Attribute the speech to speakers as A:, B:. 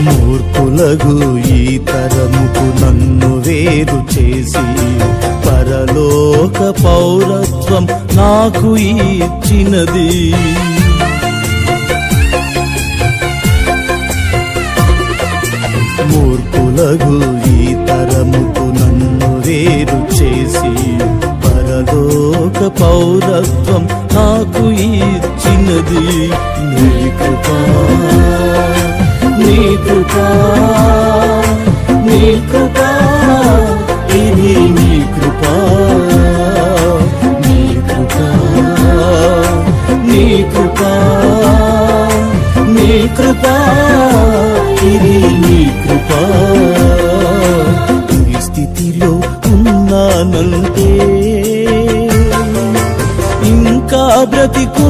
A: మూర్ఖులగు ఈ తరముకు నన్ను వేరు చేసి పరలోక పౌరత్వం నాకు ఇచ్చినది. మూర్ఖులగు ఈ తరముకు నన్ను వేరు చేసి పరలోక పౌరత్వం నాకు ఇచ్చినది. నీ కృపా, నీ కృపా, నీ కృపా, ఇది నీ కృపా, నీ కృపా, నీ కృపా, నీ కృపా, ఇది నీ కృపా. ఈ స్థితిలో ఉన్నానంటే ఇంకా బ్రతికు